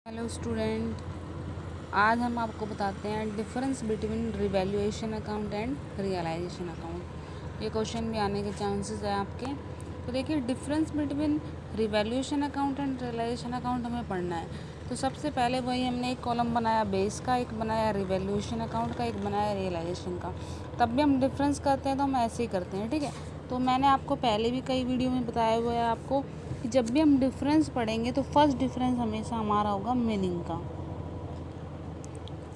Hello student, आज हम आपको बताते हैं difference between revaluation account and realisation account. ये क्वेश्चन भी आने के चांसेस है आपके। तो देखिए, difference between revaluation account and realisation account हमें पढ़ना है। तो सबसे पहले वही हमने एक कॉलम बनाया बेस का, एक बनाया रिवैल्यूएशन अकाउंट का, एक बनाया रियलाइजेशन का। तब भी हम डिफरेंस करते हैं तो हम ऐसे ही करते हैं, ठीक है। तो मैंने आपको पहले भी कई वीडियो में बताया हुआ है आपको कि जब भी हम डिफरेंस पढ़ेंगे तो फर्स्ट डिफरेंस हमेशा हमारा होगा मीनिंग का।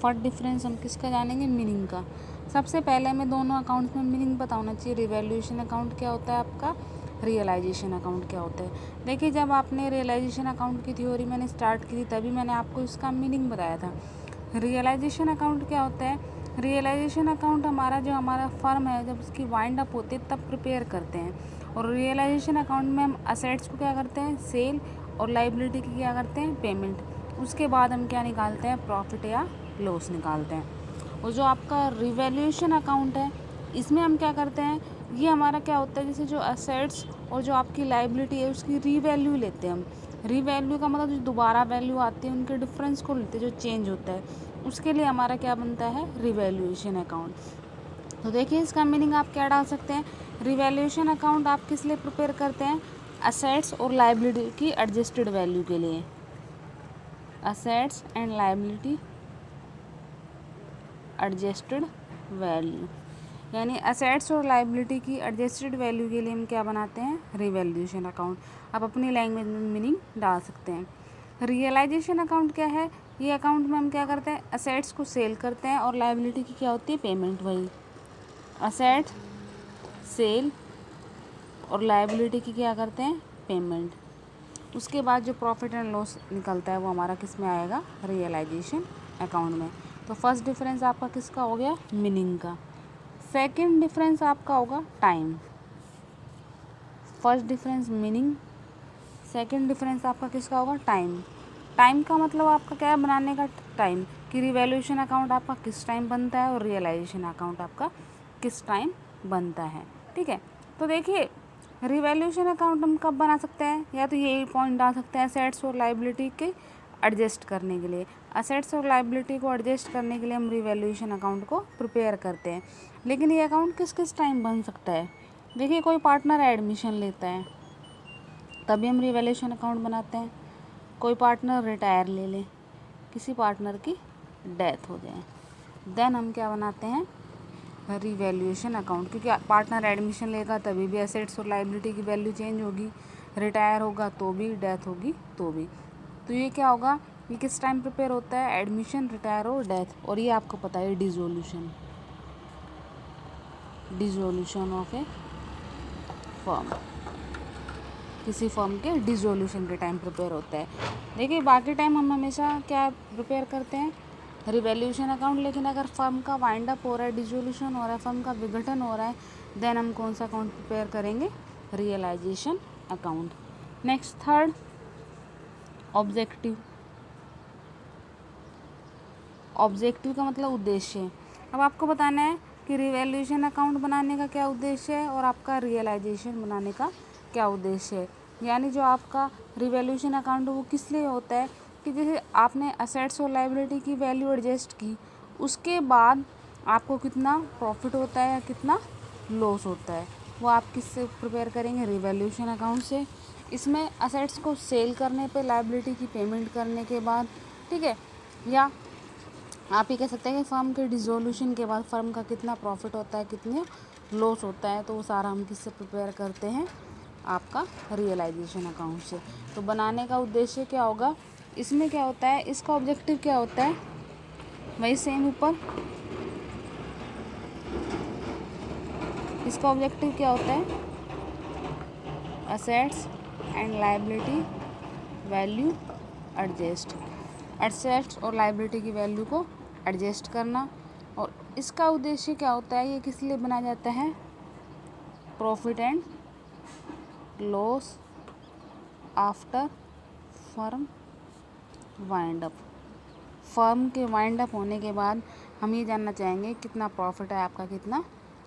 फर्स्ट डिफरेंस हम किसका जानेंगे? मीनिंग का। सबसे पहले हमें दोनों अकाउंट्स में मीनिंग पता होना चाहिए। रिवैल्यूएशन अकाउंट क्या होता है आपका, रियलाइजेशन अकाउंट क्या होता है। देखिए, जब आपने रियलाइजेशन अकाउंट की थ्योरी मैंने स्टार्ट की थी तभी मैंने आपको इसका मीनिंग बताया था। रियलाइजेशन अकाउंट क्या होता है? रियलाइजेशन अकाउंट हमारा फर्म है, जब उसकी वाइंड अप होती है तब प्रिपेयर करते हैं। और रियलाइजेशन अकाउंट में हम असेट्स को क्या करते हैं? सेल, और लाइबिलिटी की क्या करते हैं? पेमेंट। उसके बाद हम क्या निकालते हैं? प्रॉफिट या लॉस निकालते हैं। और जो आपका रिवैल्यूएशन अकाउंट है, इसमें हम क्या करते हैं? ये हमारा क्या होता है, जैसे जो असेट्स और जो आपकी लाइबिलिटी है उसकी रीवैल्यू लेते हैं हम। रीवैल्यू का मतलब जो दोबारा वैल्यू आती है उनके डिफरेंस को लेते हैं, जो चेंज होता है उसके लिए हमारा क्या बनता है? Revaluation account. तो देखिए, इसका मीनिंग आप क्या डाल सकते हैं? रिवैल्यूएशन अकाउंट आप किस लिए प्रिपेयर करते हैं? असेट्स और लाइबिलिटी की एडजस्टेड वैल्यू के लिए। Assets and liability adjusted value, यानी असेट्स और लाइबिलिटी की एडजस्टेड वैल्यू के लिए हम क्या बनाते हैं? Revaluation account. आप अपनी लैंग्वेज में मीनिंग डाल सकते हैं। रियलाइजेशन अकाउंट क्या है? ये अकाउंट में हम क्या करते हैं? असेट्स को सेल करते हैं और लाइबिलिटी की क्या होती है? पेमेंट। वही असेट सेल और लाइबिलिटी की क्या करते हैं? पेमेंट। उसके बाद जो प्रॉफिट एंड लॉस निकलता है वो हमारा किस में आएगा? रियलाइजेशन अकाउंट में। तो फर्स्ट डिफरेंस आपका किसका हो गया? मीनिंग का। सेकंड डिफरेंस आपका होगा time. First difference meaning, second difference आपका किसका होगा? टाइम। टाइम का मतलब आपका क्या है? बनाने का टाइम, कि रिवैल्यूएशन अकाउंट आपका किस टाइम बनता है और रियलाइजेशन अकाउंट आपका किस टाइम बनता है, ठीक है। तो देखिए, रिवैल्यूएशन अकाउंट हम कब बना सकते हैं? या तो यही पॉइंट डाल सकते हैं, असेट्स और लाइबिलिटी के एडजस्ट करने के लिए। असेट्स और लाइबिलिटी को एडजस्ट करने के लिए हम रिवैल्यूएशन अकाउंट को प्रिपेयर करते हैं। लेकिन ये अकाउंट किस किस टाइम बन सकता है? देखिए, कोई पार्टनर एडमिशन लेता है तभी हम रिवैल्यूएशन अकाउंट बनाते हैं। कोई पार्टनर रिटायर ले ले, किसी पार्टनर की डेथ हो जाए, देन हम क्या बनाते हैं? Revaluation account. क्योंकि पार्टनर एडमिशन लेगा तभी भी असेट्स और लाइबिलिटी की वैल्यू चेंज होगी, रिटायर होगा तो भी, डेथ होगी तो भी। तो ये क्या होगा? ये किस टाइम प्रिपेयर होता है? एडमिशन, रिटायर और डेथ। और ये आपको पता है dissolution, dissolution of A firm, किसी फर्म के डिसोल्यूशन के टाइम प्रिपेयर होता है। देखिए, बाकी टाइम हम हमेशा क्या प्रिपेयर करते हैं? Revaluation account. लेकिन अगर फर्म का वाइंड अप हो रहा है, डिसोल्यूशन हो रहा है, फर्म का विघटन हो रहा है, देन हम कौन सा अकाउंट प्रिपेयर करेंगे? Realisation account. Next, third, objective. Objective का मतलब उद्देश्य। अब आपको बताना है कि रिवैल्यूएशन अकाउंट बनाने का क्या उद्देश्य है और आपका रियलाइजेशन बनाने का क्या उद्देश्य है। यानी जो आपका रिवैल्यूएशन अकाउंट वो किस लिए होता है? कि जैसे आपने असेट्स और लाइबिलिटी की वैल्यू एडजस्ट की, उसके बाद आपको कितना प्रॉफिट होता है या कितना लॉस होता है, वो आप किससे प्रिपेयर करेंगे? रिवैल्यूएशन अकाउंट से। इसमें असेट्स को सेल करने पे, लाइबिलिटी की पेमेंट करने के बाद, ठीक है, या आप ये कह सकते हैं कि फर्म के डिसोल्यूशन के बाद फर्म का कितना प्रॉफिट होता है, कितने लॉस होता है। तो वो सारा हम किससे प्रिपेयर करते हैं? आपका रियलाइजेशन अकाउंट से। तो बनाने का उद्देश्य क्या होगा? इसमें क्या होता है? इसका ऑब्जेक्टिव क्या होता है? वही सेम ऊपर, इसका ऑब्जेक्टिव क्या होता है? Assets and liability value adjust. Assets और लाइबिलिटी की वैल्यू को एडजस्ट करना। और इसका उद्देश्य क्या होता है? ये किस लिए बनाया जाता है? Profit and loss after firm wind up. Firm के वाइंड अप होने के बाद हम ये जानना चाहेंगे कितना प्रॉफिट है आपका, कितना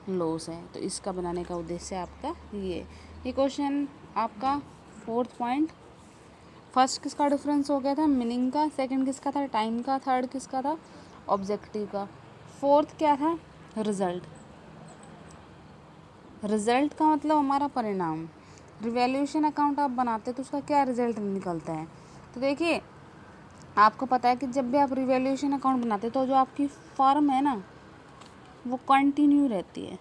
लॉस है। तो इसका बनाने का उद्देश्य आपका ये क्वेश्चन आपका फोर्थ पॉइंट। फर्स्ट किसका डिफरेंस हो गया था, मीनिंग का, सेकंड किसका था, टाइम का, थर्ड किसका था, ऑब्जेक्टिव का, फोर्थ क्या था, रिजल्ट। रिजल्ट का मतलब हमारा परिणाम। रिवैल्यूएशन अकाउंट आप बनाते हैं तो उसका क्या रिजल्ट निकलता है। तो देखिए आपको पता है कि जब भी आप रिवैल्यूएशन अकाउंट बनाते हैं तो जो आपकी फर्म है ना वो कंटिन्यू रहती है।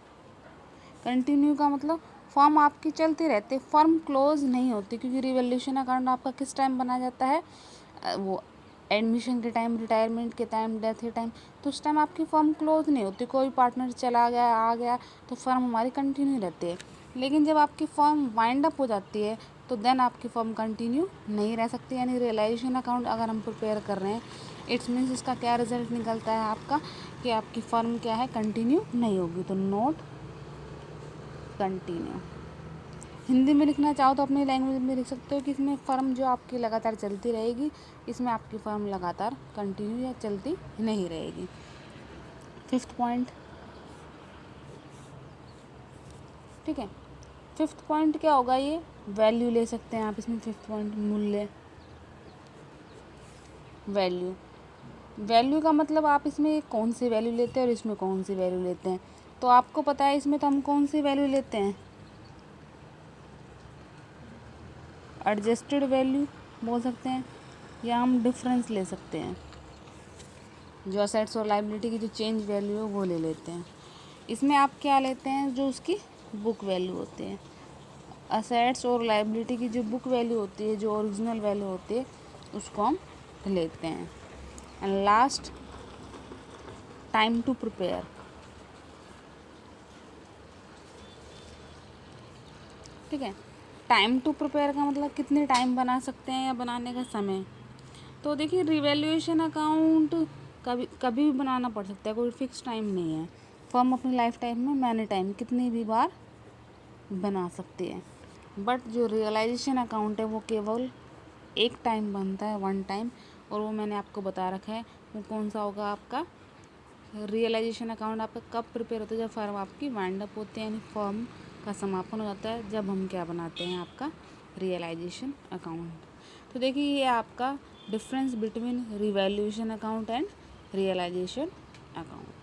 कंटिन्यू का मतलब फर्म आपकी चलती रहती है, फर्म क्लोज नहीं होती, क्योंकि रिवैल्यूएशन अकाउंट आपका किस टाइम बनाया जाता है, वो एडमिशन के टाइम, रिटायरमेंट के टाइम, डेथ के टाइम, तो उस टाइम आपकी फर्म क्लोज नहीं होती, कोई पार्टनर चला गया आ गया तो फर्म हमारी कंटिन्यू रहती है। लेकिन जब आपकी फर्म वाइंड अप हो जाती है तो देन आपकी फर्म कंटिन्यू नहीं रह सकती। यानी रियलाइजेशन अकाउंट अगर हम प्रिपेयर कर रहे हैं, इट्स मीन्स इसका क्या रिजल्ट निकलता है आपका कि आपकी फर्म क्या है, कंटिन्यू नहीं होगी। तो नॉट कंटिन्यू। हिंदी में लिखना चाहो तो अपनी लैंग्वेज में लिख सकते हो कि इसमें फर्म जो आपकी लगातार चलती रहेगी, इसमें आपकी फर्म लगातार कंटिन्यू या चलती नहीं रहेगी। फिफ्थ पॉइंट, ठीक है, फिफ्थ पॉइंट क्या होगा, ये वैल्यू ले सकते हैं आप इसमें। फिफ्थ पॉइंट मूल्य, वैल्यू। वैल्यू का मतलब आप इसमें कौन सी वैल्यू लेते हैं और इसमें कौन सी वैल्यू लेते हैं। तो आपको पता है इसमें तो हम कौन सी वैल्यू लेते हैं, एडजस्टेड वैल्यू बोल सकते हैं, या हम डिफरेंस ले सकते हैं, जो असेट्स और लायबिलिटी की जो चेंज वैल्यू है वो ले लेते हैं। इसमें आप क्या लेते हैं, जो उसकी बुक वैल्यू होती है। असेट्स और लायबिलिटी की जो बुक वैल्यू होती है, जो ओरिजिनल वैल्यू होती है, उसको हम लेते हैं। And last, time to prepare. ठीक है, टाइम टू प्रिपेयर का मतलब कितने टाइम बना सकते हैं या बनाने का समय। तो देखिए रिवैल्यूएशन अकाउंट कभी कभी भी बनाना पड़ सकता है, कोई फिक्स टाइम नहीं है। फर्म अपनी लाइफ टाइम में मैनी टाइम कितनी भी बार बना सकती है, बट जो रियलाइजेशन अकाउंट है वो केवल एक टाइम बनता है, वन टाइम, और वो मैंने आपको बता रखा है। वो कौन सा होगा आपका, रियलाइजेशन अकाउंट आपका कब प्रिपेयर होता है, जब फर्म आपकी वाइंड अप होती है, यानी फर्म का समापन हो जाता है, जब हम क्या बनाते हैं, आपका रियलाइजेशन अकाउंट। तो देखिए ये आपका difference between revaluation account and realisation account.